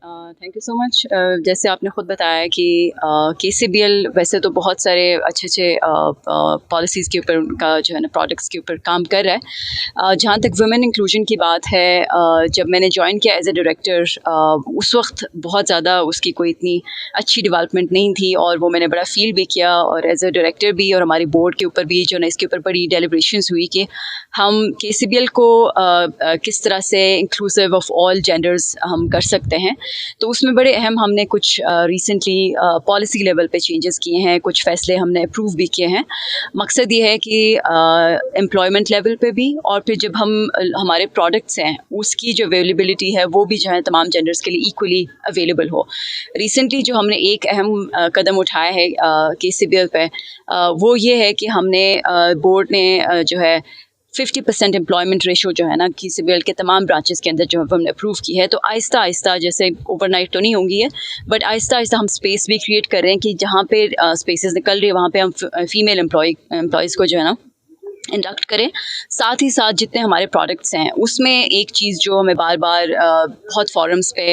Thank you so much. जैसे आपने ख़ुद बताया कि KCBL वैसे तो बहुत सारे अच्छे पॉलिसीज़ के ऊपर, उनका जो है ना प्रोडक्ट्स के ऊपर काम कर रहा है। जहाँ तक वुमेन इंक्लूजन की बात है, जब मैंने ज्वाइन किया एज ए डायरेक्टर, उस वक्त बहुत ज़्यादा उसकी कोई इतनी अच्छी डेवलपमेंट नहीं थी और वो मैंने बड़ा फील भी किया, और एज ए डायरेक्टर भी और हमारी बोर्ड के ऊपर भी जो ना इसके ऊपर बड़ी डेलिब्रेशंस हुई कि हम KCBL को किस तरह से इंक्लूसिव ऑफ ऑल जेंडर्स हम कर सकते हैं। तो उसमें बड़े अहम हमने कुछ रिसेंटली पॉलिसी लेवल पे चेंजेस किए हैं, कुछ फ़ैसले हमने अप्रूव भी किए हैं। मकसद ये है कि एम्प्लॉयमेंट लेवल पे भी, और फिर जब हम हमारे प्रोडक्ट्स हैं उसकी जो अवेलेबिलिटी है वो भी जो है तमाम जेंडर्स के लिए इक्वली अवेलेबल हो। रिसेंटली जो हमने एक अहम कदम उठाया है KCBL पे, वो ये है कि हमने बोर्ड ने जो है 50% एम्प्लॉयमेंट रेशो जो है ना KCBL के तमाम ब्रांचेस के अंदर जो है हमने अप्रूव की है। तो आहिस्ता आहिस्ता, जैसे ओवरनाइट तो नहीं होंगी है, बट आहिस्ता आहिस्ता हम स्पेस भी क्रिएट कर रहे हैं कि जहाँ पे स्पेसेस निकल रही है वहाँ पे हम फीमेल एम्प्लॉयज़ को जो है ना इंडक्ट करें। साथ ही साथ जितने हमारे प्रोडक्ट्स हैं उसमें एक चीज़ जो हमें बार बार बहुत फोरम्स पे,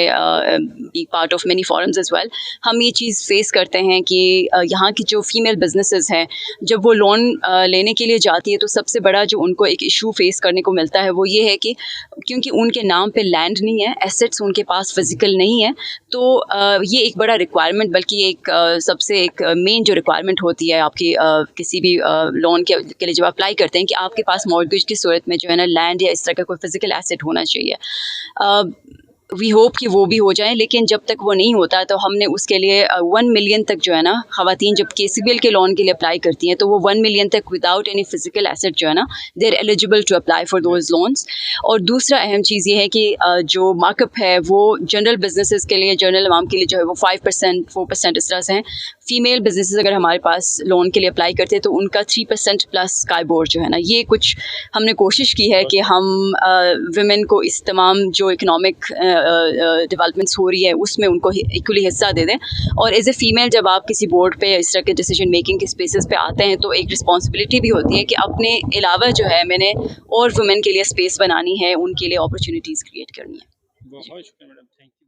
be part of many forums as well, हम ये चीज़ फेस करते हैं कि यहाँ की जो फीमेल बिजनेसेस हैं, जब वो लोन लेने के लिए जाती है तो सबसे बड़ा जो उनको एक इशू फेस करने को मिलता है वो ये है कि क्योंकि उनके नाम पे लैंड नहीं है, एसेट्स उनके पास फिजिकल नहीं है, तो ये एक बड़ा रिक्वायरमेंट, बल्कि एक सबसे एक मेन जो रिक्वायरमेंट होती है आपकी किसी भी लोन के लिए जब अप्लाई करते हैं कि आपके पास मॉर्गेज की सूरत में जो है ना लैंड या इस तरह का कोई फिजिकल एसेट होना चाहिए। वी होप कि वो भी हो जाए, लेकिन जब तक वो नहीं होता तो हमने उसके लिए 1 मिलियन तक जो है ना ख़वातीन जब KCBL के लोन के लिए अप्लाई करती हैं तो वो 1 मिलियन तक विदाउट एनी फिजिकल एसेट जो है ना they are eligible to apply for those loans. और दूसरा अहम चीज़ ये है कि जो मार्कअप है वो जनरल बिजनेसेस के लिए, जनरल अवाम के लिए जो है वो 5% 4% इस तरह से हैं। फीमेल बिजनेसेस अगर हमारे पास लोन के लिए अप्लाई करते हैं तो उनका 3% प्लस स्काई बोर्ड जो है ना, ये कुछ हमने कोशिश की है कि हम वुमेन को इस तमाम जो इकनॉमिक डेवलपमेंट्स हो रही है उसमें उनको इक्वली हिस्सा दे दें। और एज ए फ़ीमेल जब आप किसी बोर्ड पे इस तरह के डिसीजन मेकिंग के स्पेसेस पे आते हैं तो एक रिस्पॉन्सिबिलिटी भी होती है कि अपने अलावा जो है मैंने और वुमेन के लिए स्पेस बनानी है, उनके लिए अपॉर्चुनिटीज़ क्रिएट करनी है। बहुत शुक्रिया मैडम, थैंक यू।